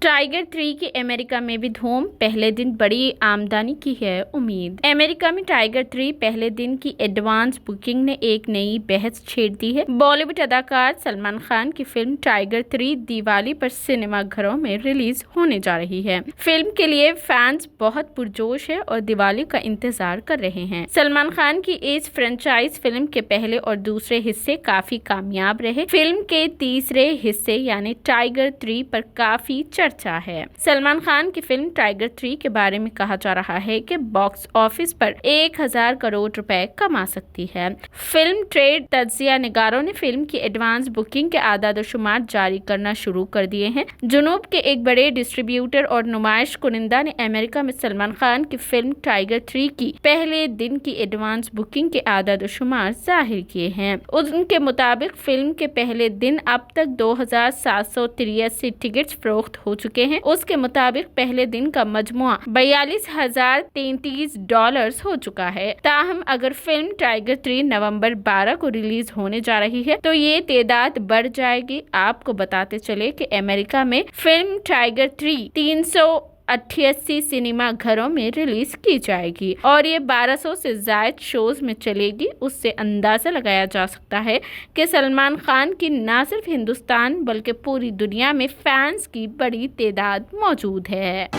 Tiger 3 की America में भी धूम, पहले दिन बड़ी आमदनी की है उम्मीद। अमेरिका में टाइगर 3 पहले दिन की एडवांस बुकिंग ने एक नई बहस छेड़ दी है। बॉलीवुड अदाकार सलमान खान की फिल्म टाइगर 3 दिवाली पर सिनेमाघरों में रिलीज होने जा रही है। फिल्म के लिए फैंस बहुत पुरजोश है और दिवाली का इंतजार कर रहे हैं। सलमान खान की इस फ्रेंचाइज फिल्म के पहले और दूसरे हिस्से काफी कामयाब रहे। फिल्म के तीसरे हिस्से यानी टाइगर 3 पर काफी चर्चा है। सलमान खान की फिल्म टाइगर 3 के बारे में कहा जा रहा है कि बॉक्स ऑफिस पर 1000 करोड़ रुपए कमा सकती है। फिल्म ट्रेड तज्जिया निगारों ने फिल्म की एडवांस बुकिंग के आदाद-ओ-शुमार जारी करना शुरू कर दिए हैं। जुनूब के एक बड़े डिस्ट्रीब्यूटर और नुमाइश कुनिंदा ने अमेरिका में सलमान खान की फिल्म टाइगर 3 की पहले दिन की एडवांस बुकिंग के आदाद-ओ-शुमार जाहिर किए हैं। उनके मुताबिक फिल्म के पहले दिन अब तक 2783 टिकट्स फरोख्त हो चुके हैं। उसके मुताबिक पहले दिन का मजमुआ $42,033 हो चुका है। ताहम अगर फिल्म टाइगर 3 नवंबर 12 को रिलीज होने जा रही है तो ये तादाद बढ़ जाएगी। आपको बताते चले कि अमेरिका में फिल्म टाइगर 3 388 सिनेमा घरों में रिलीज की जाएगी और ये 1200 से ज्यादा शोज में चलेगी। उससे अंदाजा लगाया जा सकता है कि सलमान खान की न सिर्फ हिंदुस्तान बल्कि पूरी दुनिया में फैंस की बड़ी तादाद मौजूद है।